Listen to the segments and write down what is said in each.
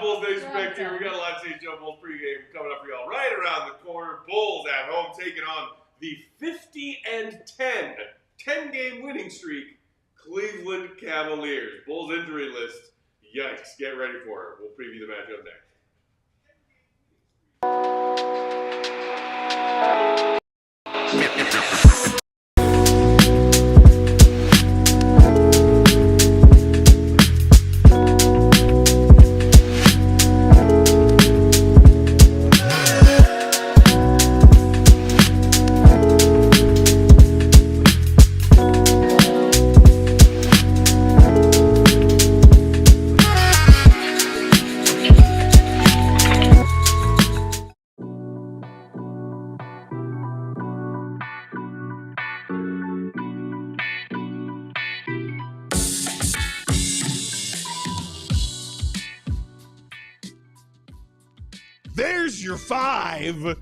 Bulls Nation? Peck here. We got a live CHGO Bulls pregame coming up for y'all right around the corner. Bulls at home taking on the 50-10 game winning streak Cleveland Cavaliers. Bulls injury list. Yikes. Get ready for it. We'll preview the matchup next. There's your five.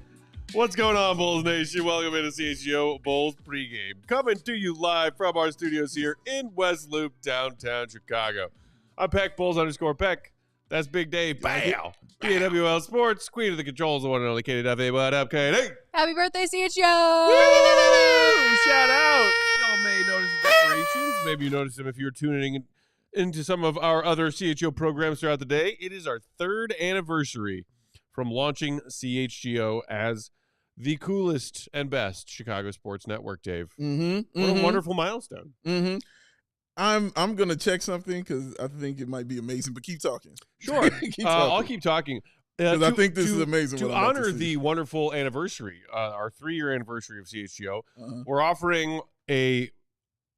What's going on, Bulls Nation? Welcome into CHGO Bulls pregame. Coming to you live from our studios here in West Loop, downtown Chicago. I'm Peck, Bulls_Peck. That's Big Dave. Bow. AWL Sports, queen of the controls, the one and only Katie Duffy. What up, Katie? Happy birthday, CHGO! Woo! Shout out. Y'all may notice the decorations. Maybe you noticed them if you're tuning into some of our other CHGO programs throughout the day. It is our 3rd anniversary from launching CHGO as the coolest and best Chicago sports network, Dave. What a wonderful milestone. I'm gonna check something because I think it might be amazing, but keep talking. Sure. I'll keep talking. Because I think this is amazing. To honor the wonderful anniversary, our 3-year anniversary of CHGO, we're offering a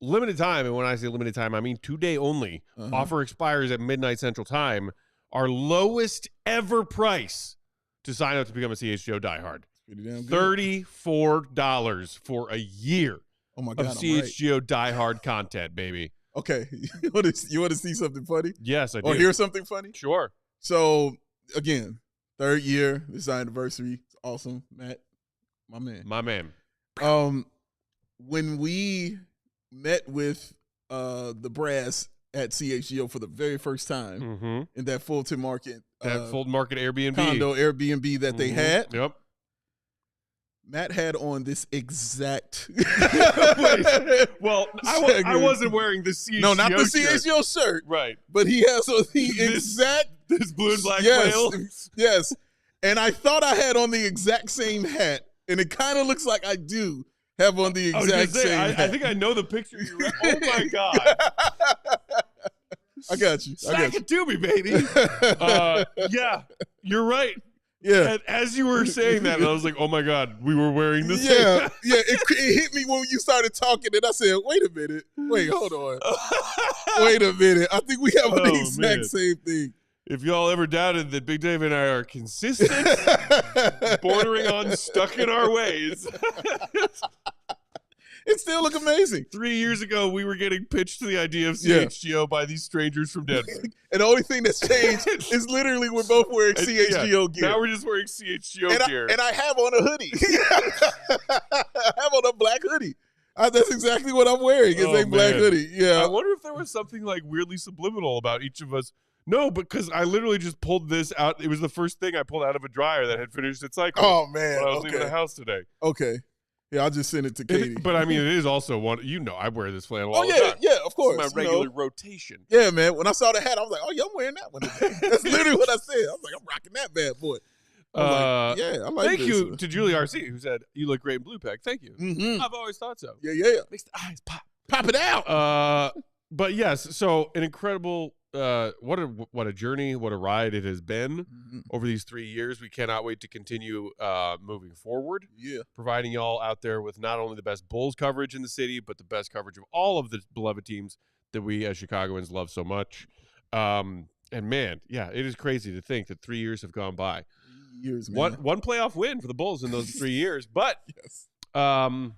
limited time, and when I say limited time, I mean 2-day only. Offer expires at midnight Central Time. Our lowest ever price to sign up to become a CHGO diehard. $34 for a year of CHGO diehard content, baby. Okay. You want to see something funny? Yes, I do. Or hear something funny? Sure. So, again, 3rd year, this anniversary. It's awesome. Matt, my man. My man. When we met with the brass at CHGO for the very first time in that Fulton Market. Fulton Market Airbnb. Condo Airbnb that they had. Yep. Matt had on this exact. Well, I wasn't wearing the CHGO No, not the shirt. CHGO shirt. Right. But he has on the exact. This blue and black whale. Yes. And I thought I had on the exact same hat. And it kind of looks like I do have on the exact same hat. I think I know the picture you read. Oh, my God. I got you. Stack it to me, baby. Yeah, you're right. Yeah. And as you were saying that, I was like, oh, my God, we were wearing the same. Yeah. It hit me when you started talking, and I said, wait a minute. Wait, hold on. Wait a minute. I think we have the exact same thing. If y'all ever doubted that Big Dave and I are consistent, bordering on stuck in our ways. It still look amazing. 3 years ago, we were getting pitched to the idea of CHGO by these strangers from Denver. And the only thing that's changed is literally we're both wearing CHGO gear. Now we're just wearing CHGO gear. And I have on a hoodie. I have on a black hoodie. That's exactly what I'm wearing. It's a black hoodie. Yeah. I wonder if there was something like weirdly subliminal about each of us. No, because I literally just pulled this out. It was the first thing I pulled out of a dryer that had finished its cycle. Oh, man. When I was leaving the house today. Okay. Yeah, I'll just send it to Katie. But I mean, it is also one. I wear this flannel all the time. Yeah, of course. It's my regular rotation. Yeah, man. When I saw the hat, I was like, oh, yeah, I'm wearing that one today. That's literally what I said. I was like, I'm rocking that bad boy. I like thank this. you to Julie RC, who said, you look great in blue, Peck. Thank you. I've always thought so. Yeah. Makes the eyes pop. Pop it out. But yes, so an incredible what a journey, what a ride it has been over these 3 years. We cannot wait to continue moving forward. Yeah, providing y'all out there with not only the best Bulls coverage in the city, but the best coverage of all of the beloved teams that we as Chicagoans love so much. And man, yeah, it is crazy to think that 3 years have gone by. Years, man. One playoff win for the Bulls in those 3 years, but yes. And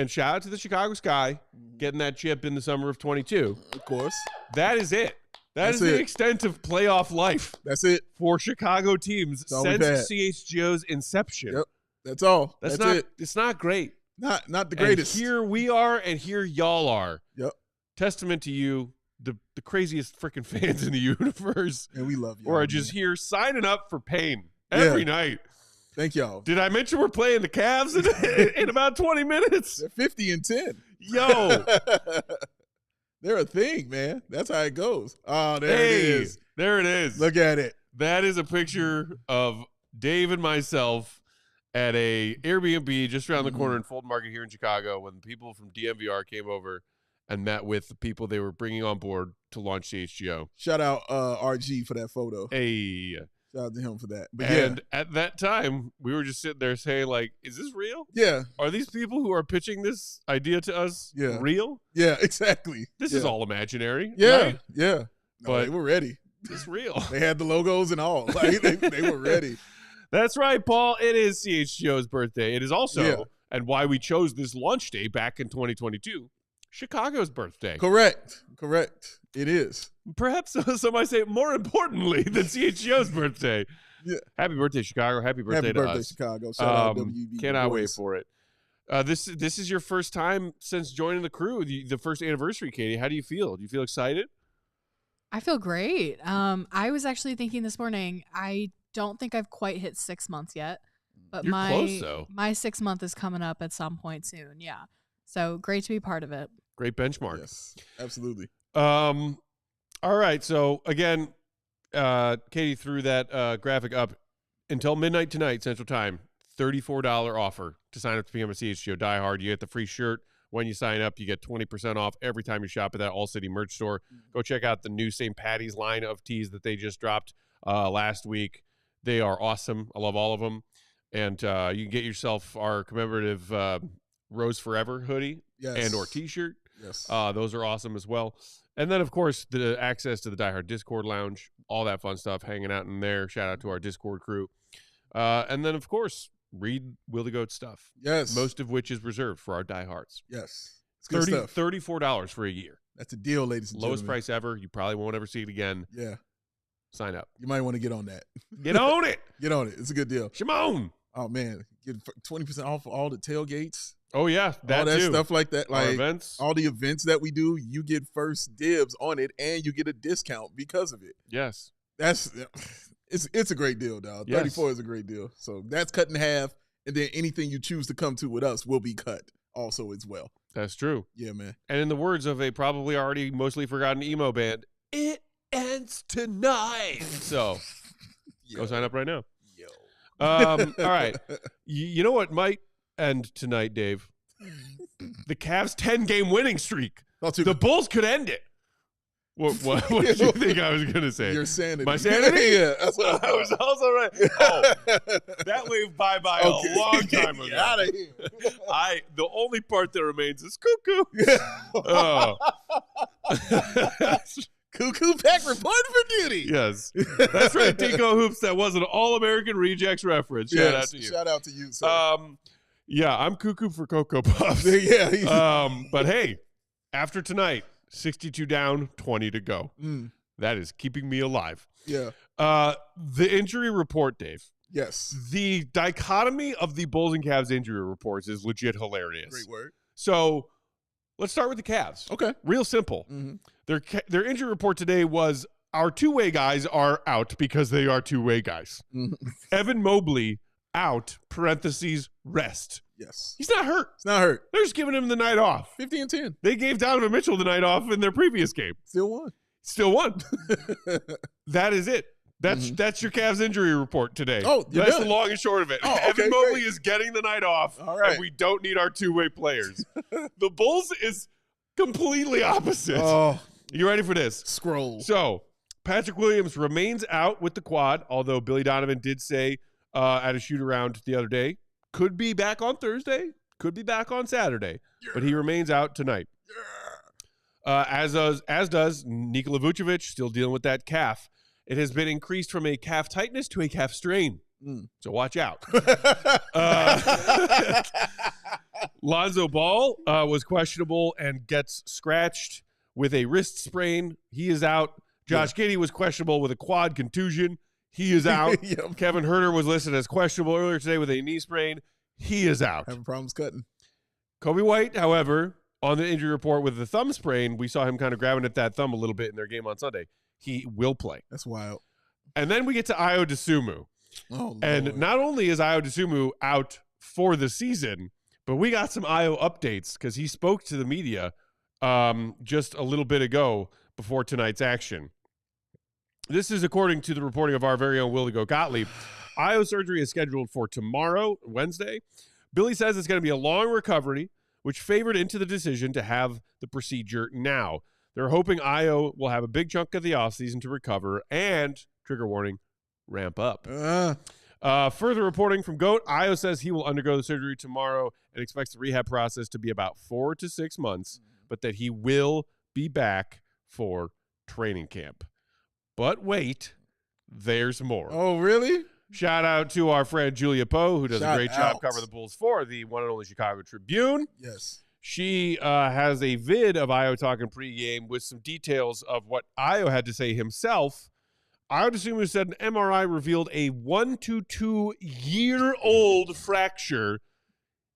shout out to the Chicago Sky getting that chip in the summer of 22. Of course, that is it. That's the extent of playoff life. That's it for Chicago teams since CHGO's inception. Yep, that's all. That's not it. It's not great. Not the greatest. And here we are, and here y'all are. Yep. Testament to you the craziest freaking fans in the universe. And we love you. Or are just here signing up for pain every night. Thank y'all. Did I mention we're playing the Cavs in about 20 minutes? They're 50-10. Yo. They're a thing, man. That's how it goes. Oh, there it is. There it is. Look at it. That is a picture of Dave and myself at a Airbnb just around the corner in Fulton Market here in Chicago when the people from DMVR came over and met with the people they were bringing on board to launch CHGO. Shout out RG for that photo. Hey. Shout out to him for that. But and at that time, we were just sitting there saying, like, is this real? Yeah. Are these people who are pitching this idea to us real? Yeah, exactly. This is all imaginary. Yeah, right? yeah. No, But they were ready. It's real. They had the logos and all. Like, they were ready. That's right, Paul. It is CHGO's birthday. It is also, and why we chose this launch day back in 2022, Chicago's birthday. Correct. It is. Perhaps somebody say more importantly than CHGO's birthday. Yeah. Happy birthday, Chicago. Happy birthday to us. Chicago. Shout out WB. Cannot wait for it. This is your first time since joining the crew, the first anniversary, Katie. How do you feel? Do you feel excited? I feel great. I was actually thinking this morning, I don't think I've quite hit 6 months yet, but You're close, though. my 6 month is coming up at some point soon. Yeah. So great to be part of it. Great benchmark. Yes, absolutely. All right. So again, Katie threw that graphic up until midnight tonight, Central Time. $34 offer to sign up to become a CHGO diehard. You get the free shirt when you sign up. You get 20% off every time you shop at that ALLCITY merch store. Go check out the new St. Patty's line of tees that they just dropped last week. They are awesome. I love all of them. And you can get yourself our commemorative Rose Forever hoodie and or t-shirt. Yes. Those are awesome as well. And then, of course, the access to the Die Hard Discord lounge, all that fun stuff, hanging out in there. Shout out to our Discord crew. And then, of course, read Will the Goat stuff. Yes. Most of which is reserved for our diehards. Yes. It's good stuff. $34 for a year. That's a deal, ladies and Lowest gentlemen. price ever. You probably won't ever see it again. Yeah. Sign up. You might want to get on that. Get on it. Get on it. It's a good deal. Shimon. Oh, man. Get 20% off all the tailgates. Oh, yeah. All that too. stuff like that. Like events. all the events that we do, you get first dibs on it and you get a discount because of it. Yes. It's a great deal, dog. Yes. 34 is a great deal. So that's cut in half. And then anything you choose to come to with us will be cut also as well. That's true. Yeah, man. And in the words of a probably already mostly forgotten emo band, it ends tonight. So go sign up right now. All right. You know what might end tonight, Dave? The Cavs' 10-game winning streak. The Bulls could end it. What did you think I was going to say? Your sanity. My sanity? Yeah. That's what I was also right. Oh, that waved bye-bye a long time ago. Get out of here. The only part that remains is cuckoo. Cuckoo Peck reporting for duty. Yes. That's right, Tico Hoops. That was an All-American Rejects reference. Shout out to you. Shout out to you, sir. Yeah, I'm cuckoo for Cocoa Puffs. Yeah. But hey, after tonight, 62 down, 20 to go. That is keeping me alive. Yeah. The injury report, Dave. Yes. The dichotomy of the Bulls and Cavs injury reports is legit hilarious. Great word. So let's start with the Cavs. Okay. Real simple. Their injury report today was our two-way guys are out because they are two-way guys. Evan Mobley out, parentheses, rest. Yes. He's not hurt. It's not hurt. They're just giving him the night off. 50-10. They gave Donovan Mitchell the night off in their previous game. Still won. That is it. That's your Cavs injury report today. Oh, that's the long and short of it. Evan Mobley is getting the night off, and we don't need our two-way players. The Bulls is completely opposite. Oh, you ready for this? Scroll. So Patrick Williams remains out with the quad, although Billy Donovan did say at a shoot-around the other day, could be back on Thursday, could be back on Saturday, but he remains out tonight. As does Nikola Vucevic, still dealing with that calf. It has been increased from a calf tightness to a calf strain. So watch out. Lonzo Ball was questionable and gets scratched with a wrist sprain. He is out. Josh Giddey was questionable with a quad contusion. He is out. Kevin Huerter was listed as questionable earlier today with a knee sprain. He is out. Having problems cutting. Kobe White, however, on the injury report with the thumb sprain, we saw him kind of grabbing at that thumb a little bit in their game on Sunday. He will play. That's wild. And then we get to Ayo Dosunmu. Oh, and Lord. not only is Ayo Dosunmu out for the season, but we got some Ayo updates because he spoke to the media just a little bit ago before tonight's action. This is according to the reporting of our very own Willie Gottlieb. Ayo surgery is scheduled for tomorrow, Wednesday. Billy says it's going to be a long recovery, which favored into the decision to have the procedure now. They're hoping Ayo will have a big chunk of the offseason to recover and, trigger warning, ramp up. Further reporting from GOAT, Ayo says he will undergo the surgery tomorrow and expects the rehab process to be about 4 to 6 months, but that he will be back for training camp. But wait, there's more. Oh, really? Shout out to our friend Julia Poe, who does a great job covering the Bulls for the one and only Chicago Tribune. Yes. She has a vid of Ayo talking pregame with some details of what Ayo had to say himself. Ayo Dosunmu said an MRI revealed a 1 to 2 year old fracture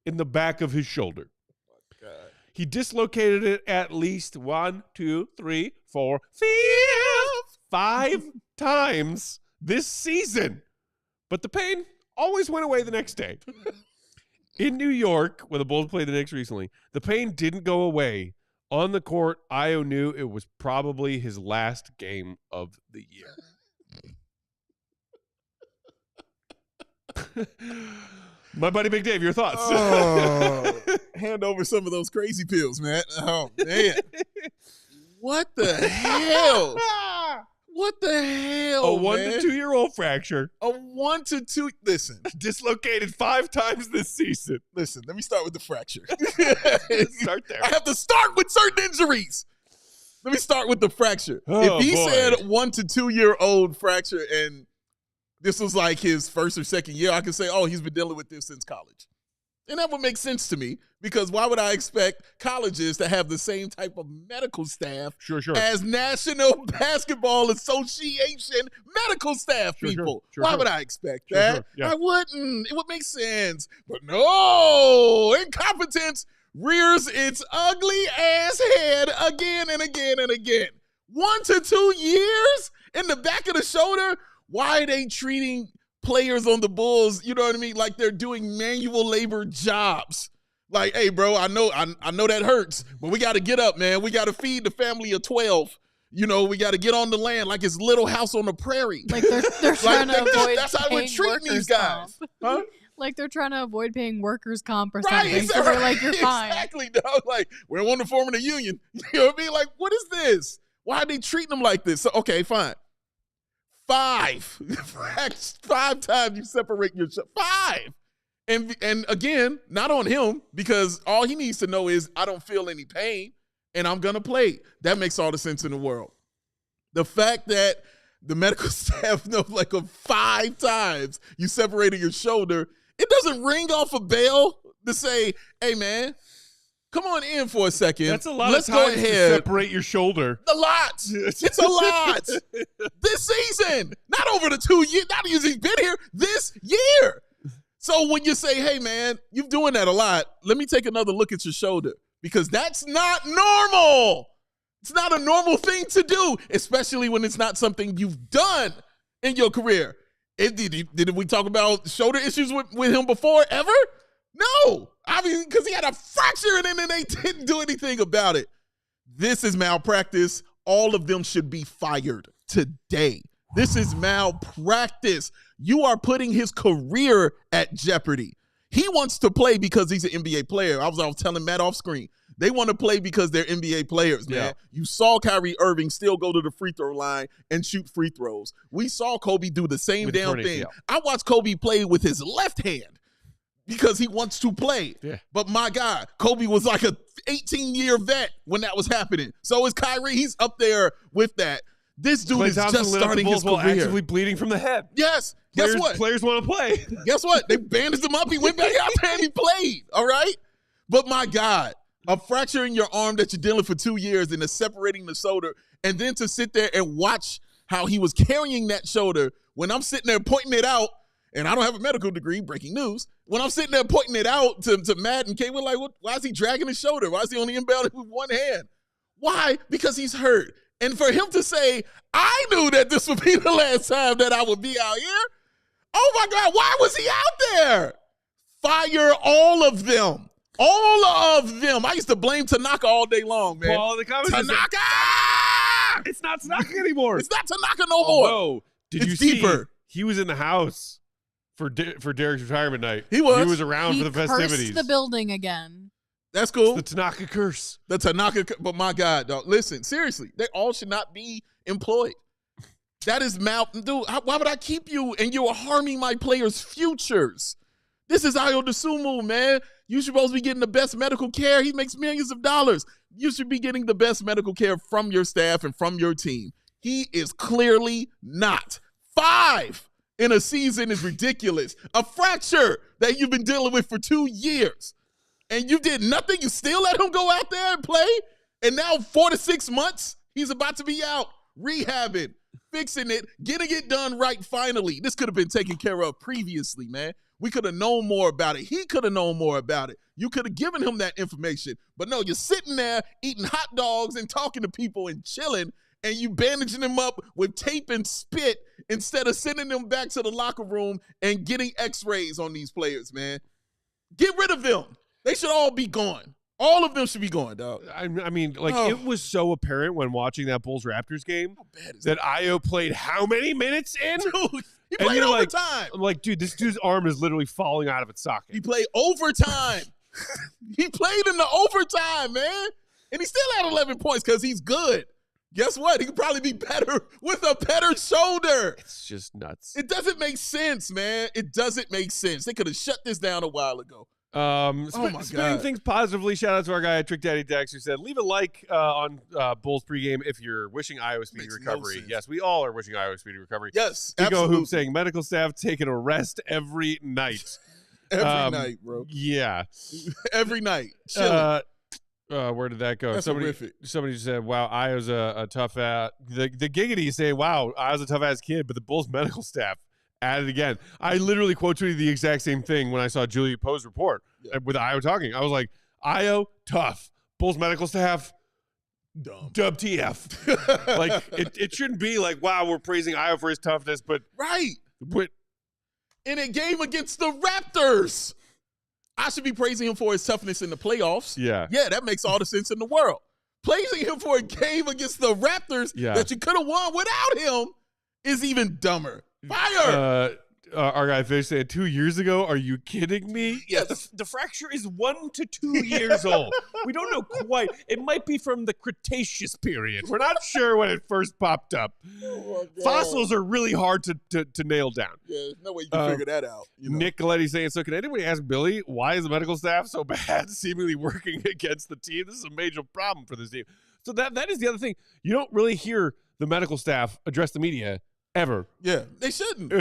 in the back of his shoulder. God. He dislocated it at least 1, 2, 3, 4, 5 times this season. But the pain always went away the next day. In New York, when the Bulls played the Knicks recently, the pain didn't go away. On the court, Ayo knew it was probably his last game of the year. My buddy Big Dave, your thoughts? Oh, hand over some of those crazy pills, man. Oh, man. What the hell? What the hell, A 1 to 2 year old fracture. A 1 to 2. Listen. Dislocated 5 times this season. Listen, let me start with the fracture. Start there. I have to start with certain injuries. Let me start with the fracture. Oh, if he boy. said 1 to 2 year old fracture and this was like his first or second year, I could say, oh, he's been dealing with this since college. And that would make sense to me because why would I expect colleges to have the same type of medical staff Sure. as National Basketball Association medical staff people? Why would I expect that? Sure. Yeah. I wouldn't. It would make sense. But no, incompetence rears its ugly ass head again and again and again. 1 to 2 years in the back of the shoulder? Why are they treating players on the Bulls, you know what I mean, like they're doing manual labor jobs? Like, hey, bro, I know that hurts, but we got to get up, man. We got to feed the family of 12. You know, we got to get on the land like it's Little House on the Prairie. Like they're trying to avoid that's how we're treating these guys. Huh? Like they're trying to avoid paying workers' comp or Right, something. So they're like, you're fine. Exactly, dog. Like, we don't want to form a union. You know what I mean? Like, what is this? Why are they treating them like this? So, okay, fine. 5 times you separate your 5. And again, not on him, because all he needs to know is I don't feel any pain and I'm going to play. That makes all the sense in the world. The fact that the medical staff knows like 5 times you separated your shoulder, it doesn't ring off a bell to say, hey, man, come on in for a second. That's a lot Let's of time go ahead. to separate your shoulder. A lot. It's a lot. This season. Not over the 2 years. Not even he's been here this year. So when you say, hey, man, you're doing that a lot, let me take another look at your shoulder, because that's not normal. It's not a normal thing to do, especially when it's not something you've done in your career. Did we talk about shoulder issues with him before ever? No. I mean, because he had a fracture and then they didn't do anything about it. This is malpractice. All of them should be fired today. This is malpractice. You are putting his career at jeopardy. He wants to play because he's an NBA player. I was telling Matt off screen. They want to play because they're NBA players, man. Yeah. You saw Kyrie Irving still go to the free throw line and shoot free throws. We saw Kobe do the same With damn thing. I watched Kobe play with his left hand because he wants to play. Yeah. But my God, Kobe was like a 18-year vet when that was happening. So is Kyrie. He's up there with that. This dude is just starting his career. Actively bleeding from the head. Yes. Guess what? Players want to play. Guess what? They bandaged him up. He went back out there and he played. All right? But my God, a fracture in your arm that you're dealing for 2 years and separating the shoulder, and then to sit there and watch how he was carrying that shoulder when I'm sitting there pointing it out and I don't have a medical degree, breaking news, when I'm sitting there pointing it out to Matt and Kay, we're like, why is he dragging his shoulder? Why is he only inbounding with one hand? Why? Because he's hurt. And for him to say, I knew that this would be the last time that I would be out here. Oh, my God, why was he out there? Fire all of them. All of them. I used to blame Tanaka all day long, man. Paul, the comments Tanaka! It's not Tanaka anymore. It's not Tanaka no more. No. Did you deeper. See? He was in the house for Derek's retirement night. He was. He was around for the festivities. Cursed the building again. That's cool. It's the Tanaka curse. The Tanaka, but my God, dog. Listen, seriously, they all should not be employed. That is dude. Why would I keep you? And you are harming my players' futures. This is Ayo Dosunmu, man. You should supposed to be getting the best medical care. He makes millions of dollars. You should be getting the best medical care from your staff and from your team. He is clearly not. 5 in a season is ridiculous. A fracture that you've been dealing with for 2 years. And you did nothing. You still let him go out there and play. And now 4 to 6 months, he's about to be out, rehabbing, fixing it, getting it done right finally. This could have been taken care of previously, man. We could have known more about it. He could have known more about it. You could have given him that information. But no, you're sitting there eating hot dogs and talking to people and chilling, and you bandaging them up with tape and spit instead of sending them back to the locker room and getting x-rays on these players, man. Get rid of them. They should all be gone. All of them should be gone, dog. I mean, like, it was so apparent when watching that Bulls-Raptors game that Ayo played how many minutes in? Dude, he played overtime. I'm like, dude, this dude's arm is literally falling out of its socket. He played overtime. He played in the overtime, man. And he still had 11 points because he's good. Guess what? He could probably be better with a better shoulder. It's just nuts. It doesn't make sense, man. It doesn't make sense. They could have shut this down a while ago. Spinning things positively, shout out to our guy at Trick Daddy Dex who said, leave a like on Bulls pregame if you're wishing Ayo speedy recovery. No, yes, we all are wishing Ayo speedy recovery. Yes, Chico Hoop saying medical staff taking a rest every night. Every night, bro. Yeah. Every night. Chilling. Where did that go? That's horrific. Somebody said, wow, Ayo's a tough ass. The Giggity say, wow, Ayo's a tough ass kid, but the Bulls medical staff at it again. I literally quote tweeted the exact same thing when I saw Julia Poe's report with Ayo talking. I was like, Ayo, tough. Bulls medical staff, dumb. Dub TF. Like, it shouldn't be like, wow, we're praising Ayo for his toughness, but in a game against the Raptors, I should be praising him for his toughness in the playoffs. Yeah, that makes all the sense in the world. Praising him for a game against the Raptors that you could have won without him is even dumber. Fire! Our guy Fish said 2 years ago. Are you kidding me? Yes. The fracture is 1 to 2 years old. We don't know quite. It might be from the Cretaceous period. We're not sure when it first popped up. Fossils are really hard to nail down. Yeah, there's no way you can figure that out. You know? Nick Galetti saying, so can anybody ask Billy, why is the medical staff so bad, seemingly working against the team? This is a major problem for this team. So that is the other thing. You don't really hear the medical staff address the media ever. Yeah, they shouldn't.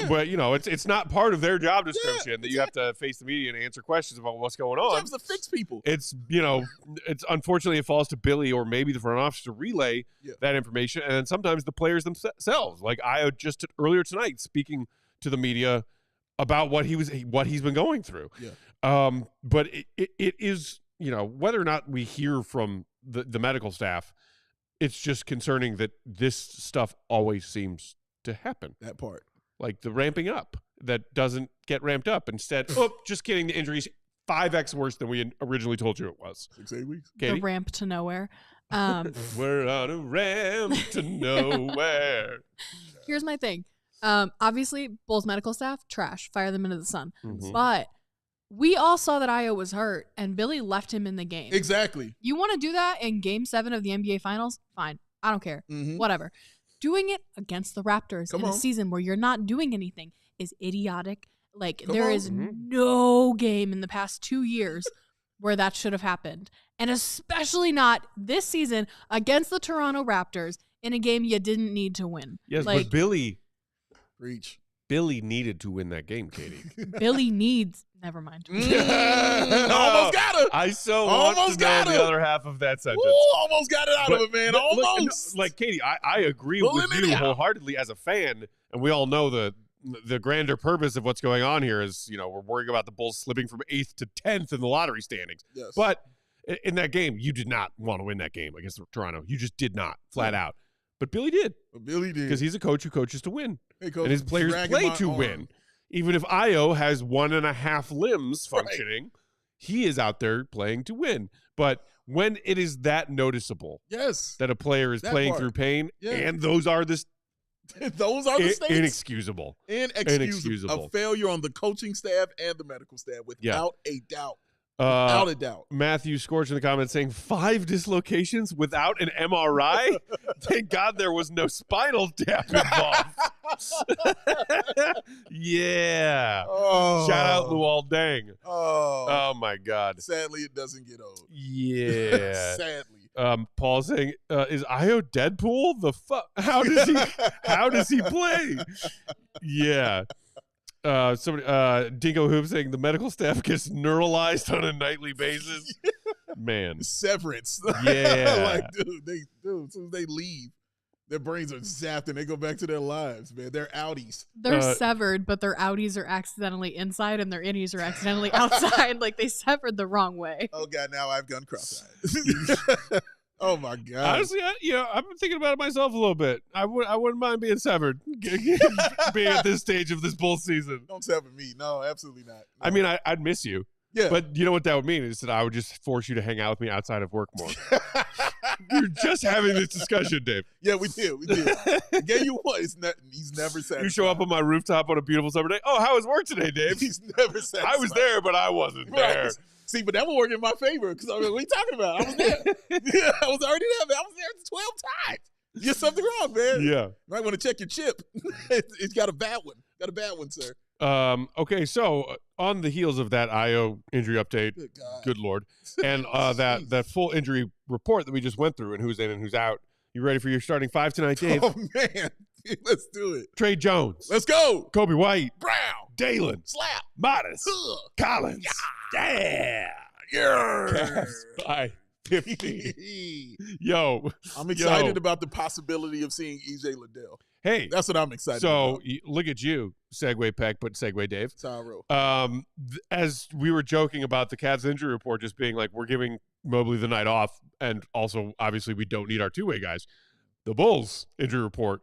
But, you know, it's not part of their job description that you have to face the media and answer questions about what's going on. It's to fix people. It's, you know, it's unfortunately it falls to Billy or maybe the front office to relay that information. And then sometimes the players themselves, like Ayo just earlier tonight speaking to the media about what he's been going through. Yeah. But it is, you know, whether or not we hear from the medical staff, it's just concerning that this stuff always seems to happen. That part. Like the ramping up that doesn't get ramped up. Instead, just kidding, the injury's 5x worse than we originally told you it was. 6-8 weeks. Katie? The ramp to nowhere. We're on a ramp to nowhere. Here's my thing. Obviously, Bulls medical staff, trash. Fire them into the sun. Mm-hmm. But we all saw that Ayo was hurt, and Billy left him in the game. Exactly. You want to do that in Game 7 of the NBA Finals? Fine. I don't care. Mm-hmm. Whatever. Doing it against the Raptors in a season where you're not doing anything is idiotic. Like, there is no game in the past 2 years where that should have happened. And especially not this season against the Toronto Raptors in a game you didn't need to win. Yes, like, but Billy needed to win that game, Katie. Billy needs. Never mind. Almost got it. I want to know the other half of that sentence. Ooh, almost got it out of it, man. Almost. Like, Katie, I agree with you wholeheartedly as a fan, and we all know the the grander purpose of what's going on here is, we're worrying about the Bulls slipping from 8th to 10th in the lottery standings. Yes. But in that game, you did not want to win that game against Toronto. You just did not, flat out. But Billy did. Because he's a coach who coaches to win. Hey, coach, and his players play to win. Even if Io has 1.5 limbs functioning, he is out there playing to win. But when it is that noticeable that a player is playing through pain, and those are the stakes. Inexcusable. A failure on the coaching staff and the medical staff, without a doubt. Without a doubt. Matthew Scorch in the comments saying 5 dislocations without an MRI? Thank God there was no spinal tap involved. Yeah. Shout out Luol Deng. Oh my God. Sadly, it doesn't get old. Yeah. Sadly. Paul saying, is Io Deadpool? The fuck? How does he play? Yeah. Somebody, Dingo Hoop saying the medical staff gets neuralized on a nightly basis. Man, severance. Yeah, dude, as soon as they leave, their brains are zapped and they go back to their lives. Man, they're outies. They're severed, but their outies are accidentally inside and their innies are accidentally outside. Like they severed the wrong way. Oh God, now I've gone cross-eyed. Oh my God! Honestly, I've been thinking about it myself a little bit. I wouldn't mind being severed, being at this stage of this Bulls season. Don't sever me. No, absolutely not. No. I mean, I'd miss you. Yeah, but you know what that would mean is that I would just force you to hang out with me outside of work more. We're just having this discussion, Dave. Yeah, we did. Gave you one. He's never satisfied. You show up on my rooftop on a beautiful summer day. Oh, how was work today, Dave? He's never satisfied. I was there, but I wasn't there. See, but that would work in my favor because what are you talking about? I was there. Yeah, I was already there. I was there 12 times. There's something wrong, man. Yeah. You might want to check your chip. It's got a bad one. Got a bad one, sir. Okay, so on the heels of that Io injury update, good Lord, and that full injury report that we just went through and who's in and who's out, you ready for your starting 5 tonight, Dave? Oh, man. Let's do it. Trey Jones. Let's go. Kobe White. Brown. Dalen. Slap. Modest. Collins. Yeah. Cavs by 50. Yo. I'm excited about the possibility of seeing EJ Liddell. Hey. That's what I'm excited about. So, look at you. Segue Peck, but segue Dave. That's how I roll. As we were joking about the Cavs injury report just being like, we're giving Mobley the night off, and also, obviously, we don't need our two-way guys. The Bulls injury report,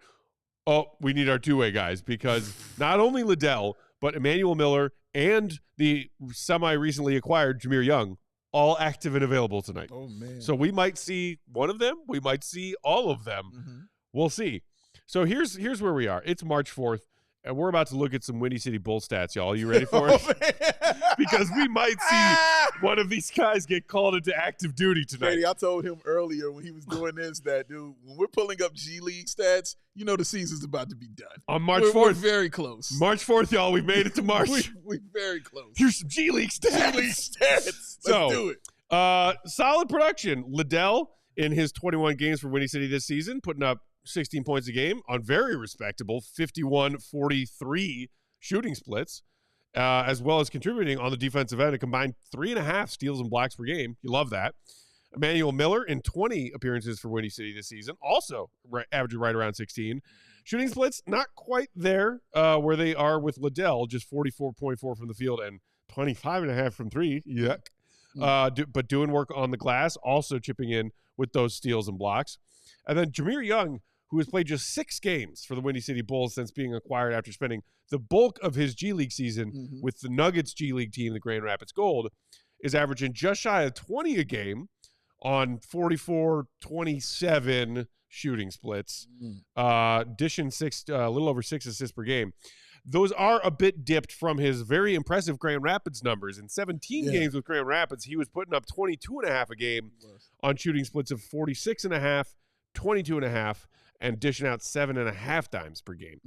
we need our two-way guys because not only Liddell, but Emanuel Miller and the semi-recently acquired Jahmir Young, all active and available tonight. Oh, man. So we might see one of them. We might see all of them. Mm-hmm. We'll see. So here's where we are. It's March 4th, and we're about to look at some Windy City Bulls stats, y'all. Are you ready for it? Because we might see one of these guys get called into active duty tonight. Katie, I told him earlier when he was doing this that, dude, when we're pulling up G League stats, you know the season's about to be done. On March 4th. We're very close. March 4th, y'all. We've made it to March. We're very close. Here's some G League stats. G League stats. Let's do it. Solid production. Liddell, in his 21 games for Windy City this season, putting up 16 points a game on very respectable 51-43 shooting splits, as well as contributing on the defensive end, a combined 3.5 steals and blocks per game. You love that. Emanuel Miller in 20 appearances for Windy City this season, also averaging right around 16. Shooting splits, not quite there where they are with Liddell, just 44.4 from the field and 25.5 from three. Yuck. But doing work on the glass, also chipping in with those steals and blocks. And then Jahmir Young, who has played just 6 games for the Windy City Bulls since being acquired after spending the bulk of his G League season with the Nuggets G League team, the Grand Rapids Gold, is averaging just shy of 20 a game on 44-27 shooting splits, dishing a little over 6 assists per game. Those are a bit dipped from his very impressive Grand Rapids numbers. In 17 games with Grand Rapids, he was putting up 22.5 a game on shooting splits of 46.5, 22.5, and dishing out 7.5 times per game.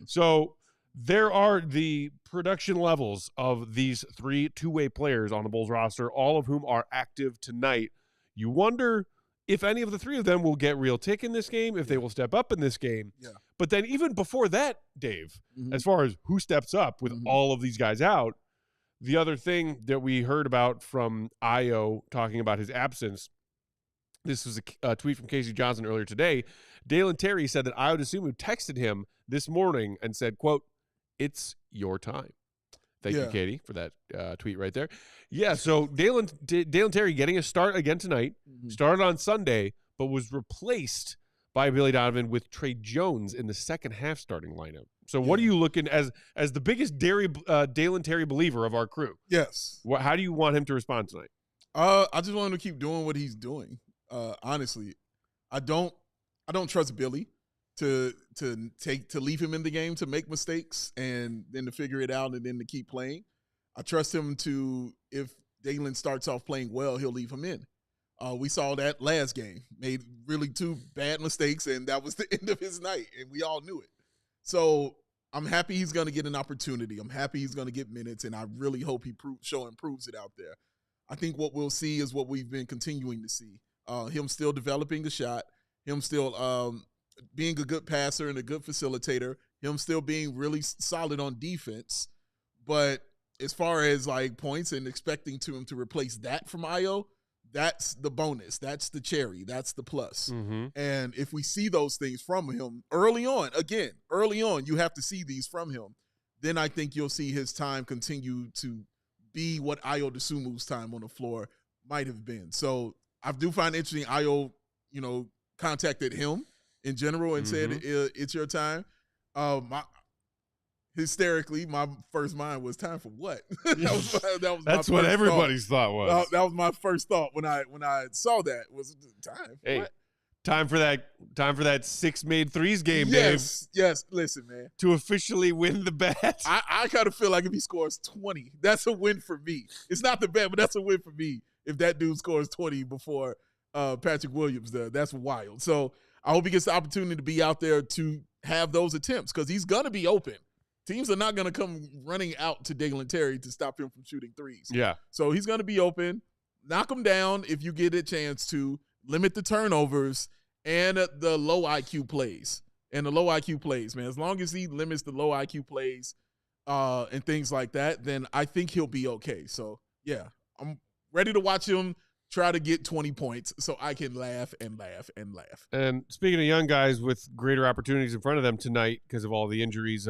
So there are the production levels of these 3 two-way players on the Bulls roster, all of whom are active tonight. You wonder if any of the 3 of them will get real tick in this game, if they will step up in this game. But then even before that, Dave, as far as who steps up with all of these guys out, the other thing that we heard about from Io talking about his absence, this was a tweet from Casey Johnson earlier today. Dalen Terry said that Io DeSumo texted him this morning and said, quote, it's your time. Thank you, Katie, for that tweet right there. Yeah, so Dalen Terry getting a start again tonight. Started on Sunday, but was replaced by Billy Donovan with Trey Jones in the second half starting lineup. So what are you looking as the biggest Dalen Terry believer of our crew? Yes. How do you want him to respond tonight? I just want him to keep doing what he's doing. Honestly, I don't trust Billy to leave him in the game to make mistakes and then to figure it out and then to keep playing. I trust him to, if Dalen starts off playing well, he'll leave him in. We saw that last game. Made really 2 bad mistakes, and that was the end of his night, and we all knew it. So I'm happy he's going to get an opportunity. I'm happy he's going to get minutes, and I really hope he improves it out there. I think what we'll see is what we've been continuing to see. Him still developing a shot, him still being a good passer and a good facilitator, him still being really solid on defense. But as far as like points and expecting him to replace that from Ayo, that's the bonus. That's the cherry. That's the plus. And if we see those things from him early on, you have to see these from him. Then I think you'll see his time continue to be what Ayo Dosunmu's time on the floor might have been. So I do find it interesting. Ayo, contacted him in general and said, it's your time. Hysterically, my first mind was time for what? That's what everybody's thought was. That was my first thought when I saw that was time. Hey, what? Time for that 6 made threes game, yes, Dave. Yes, listen, man. To officially win the bet. I kind of feel like if he scores 20, that's a win for me. It's not the bet, but that's a win for me. If that dude scores 20 before Patrick Williams does, that's wild. So I hope he gets the opportunity to be out there to have those attempts because he's going to be open. Teams are not going to come running out to Dalen Terry to stop him from shooting threes. Yeah. So he's going to be open. Knock him down if you get a chance to. Limit the turnovers and the low IQ plays. And the low IQ plays, man. As long as he limits the low IQ plays and things like that, then I think he'll be okay. So, yeah, I'm ready to watch him try to get 20 points so I can laugh and laugh and laugh. And speaking of young guys with greater opportunities in front of them tonight because of all the injuries,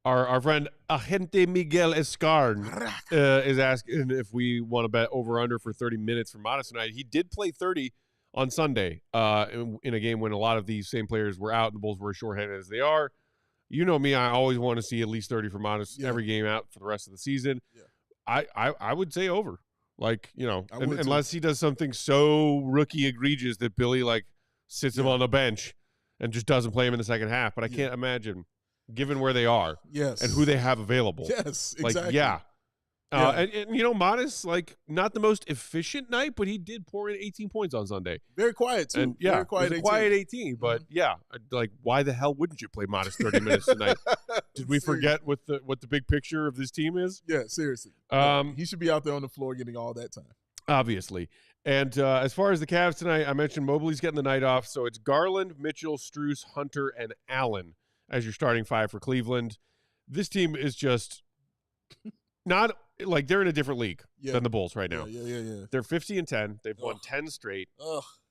our friend Agente Miguel Escarn is asking if we want to bet over-under for 30 minutes for Modest tonight. He did play 30 on Sunday in a game when a lot of these same players were out and the Bulls were as shorthanded as they are. You know me, I always want to see at least 30 for Modest every game out for the rest of the season. Yeah. I would say over. Like, unless he does something so rookie egregious that Billy, sits him on the bench and just doesn't play him in the second half. But I can't imagine, given where they are and who they have available. Yes, exactly. And Modest, not the most efficient night, but he did pour in 18 points on Sunday. Very quiet, too. And, very quiet 18. But, why the hell wouldn't you play Modest 30 minutes tonight? Did we forget what the big picture of this team is? Yeah, seriously. He should be out there on the floor getting all that time. Obviously. And as far as the Cavs tonight, I mentioned Mobley's getting the night off. So it's Garland, Mitchell, Strus, Hunter, and Allen as your starting 5 for Cleveland. This team is just not – they're in a different league than the Bulls right now. Yeah. They're 50-10. They've won 10 straight.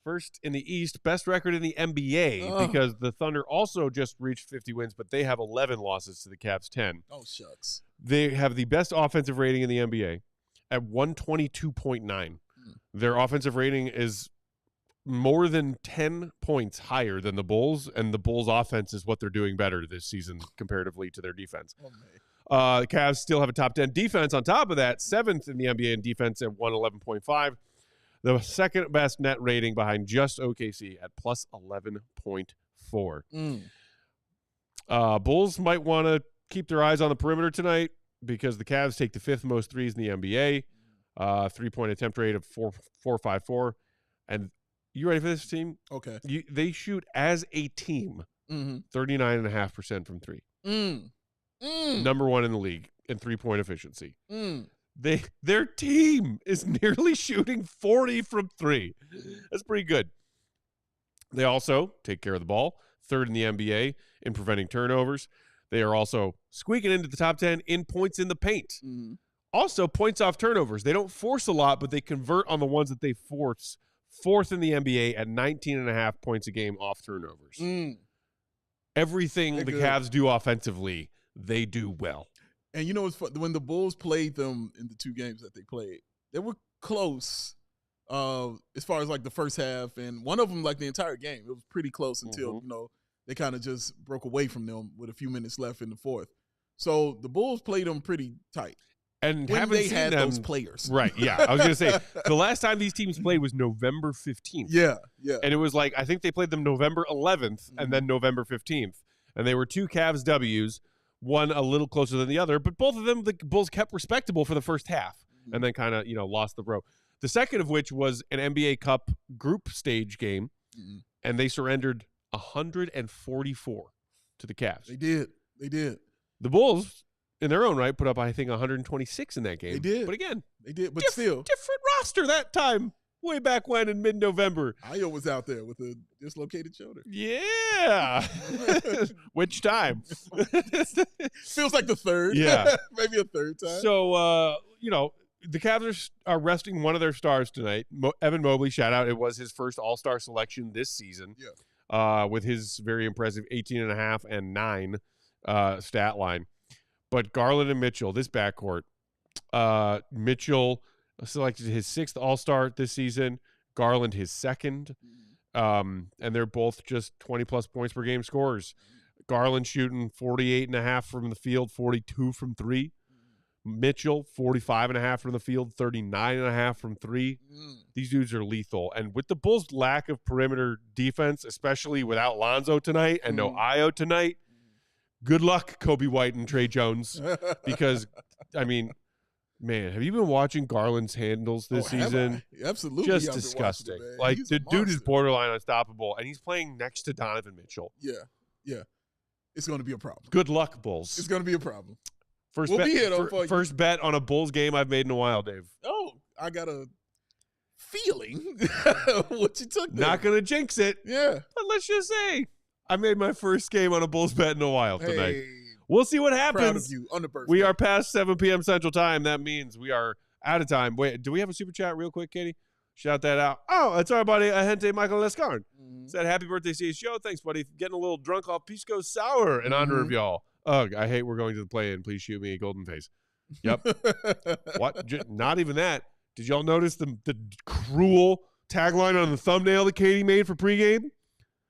First in the East, best record in the NBA because the Thunder also just reached 50 wins, but they have 11 losses to the Cavs 10. Oh, shucks. They have the best offensive rating in the NBA at 122.9. Their offensive rating is more than 10 points higher than the Bulls, and the Bulls' offense is what they're doing better this season comparatively to their defense. The Cavs still have a top 10 defense on top of that, 7th in the NBA in defense at 111.5. The second best net rating behind just OKC at plus 11.4. Bulls might want to keep their eyes on the perimeter tonight because the Cavs take the 5th most threes in the NBA, 3-point attempt rate of 4.54. And you ready for this team? Okay. They shoot as a team 39.5% from 3. Number 1 in the league in 3-point efficiency. Their team is nearly shooting 40 from 3. That's pretty good. They also take care of the ball, 3rd in the NBA in preventing turnovers. They are also squeaking into the top 10 in points in the paint. Also, points off turnovers. They don't force a lot, but they convert on the ones that they force. 4th in the NBA at 19.5 points a game off turnovers. Everything the Cavs do offensively, they do well. And you know what's fun? When the Bulls played them in the 2 games that they played, they were close as far as like the first half, and one of them like the entire game. It was pretty close until they kind of just broke away from them with a few minutes left in the fourth. So the Bulls played them pretty tight. And when haven't they seen had them, those players. Right, yeah. I was going to say, the last time these teams played was November 15th. Yeah. And it was like, I think they played them November 11th and then November 15th. And they were 2 Cavs W's, one a little closer than the other, but both of them, the Bulls kept respectable for the first half and then kind of, lost the rope. The second of which was an NBA Cup group stage game, and they surrendered 144 to the Cavs. They did. The Bulls, in their own right, put up, I think, 126 in that game. They did. But again, they did. But still. Different roster that time, way back when in mid-November. Ayo was out there with a dislocated shoulder. Yeah. Which time? Feels like the third. Yeah. Maybe a third time. So, the Cavs are resting one of their stars tonight. Evan Mobley, shout out. It was his first All-Star selection this season. Yeah. With his very impressive 18.5 and 9 stat line. But Garland and Mitchell, this backcourt, Mitchell selected his 6th All-Star this season, Garland his 2nd, and they're both just 20-plus points per game scorers. Garland shooting 48.5 from the field, 42 from 3. Mitchell, 45.5 from the field, 39.5 from 3. These dudes are lethal. And with the Bulls' lack of perimeter defense, especially without Lonzo tonight and no Ayo tonight, good luck, Kobe White and Trey Jones. Because, man, have you been watching Garland's handles this season? Absolutely. Just disgusting. Like, the dude is borderline unstoppable, and he's playing next to Donovan Mitchell. Yeah. It's going to be a problem. Good luck, Bulls. It's going to be a problem. First bet on a Bulls game I've made in a while, Dave. Oh, I got a feeling what you took there. Not going to jinx it. Yeah. But let's just say I made my first game on a Bulls bet in a while tonight. Hey, we'll see what happens. proud of you on the birthday. We are past 7 p.m. Central Time. That means we are out of time. Wait, do we have a super chat real quick, Katie? Shout that out. Oh, it's our buddy Ahente Michael Lescarn. Said, happy birthday, CHGO. Thanks, buddy. Getting a little drunk off Pisco Sour in honor of y'all. Ugh, I hate we're going to the play-in. Please shoot me a golden face. Yep. What? Not even that. Did y'all notice the cruel tagline on the thumbnail that Katie made for pregame?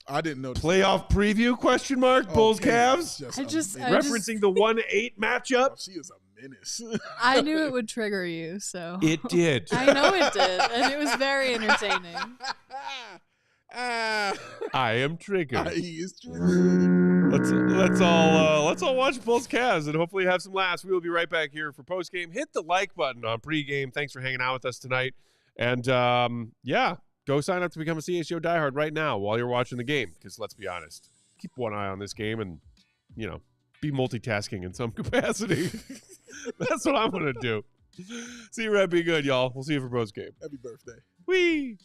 I didn't notice. Playoff preview, question mark, Bulls Cavs. Referencing the 1-8 matchup. Oh, she is a menace. I knew it would trigger you, so. It did. I know it did, and it was very entertaining. I am triggered. He is triggered. Let's all watch Bulls Cavs and hopefully have some laughs. We will be right back here for postgame. Hit the like button on pregame. Thanks for hanging out with us tonight. And go sign up to become a CHGO diehard right now while you're watching the game. Because let's be honest, keep one eye on this game and be multitasking in some capacity. That's what I'm gonna do. See you, Red. Be good, y'all. We'll see you for postgame. Happy birthday. Whee!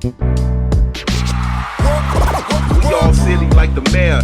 We all silly like the mayor.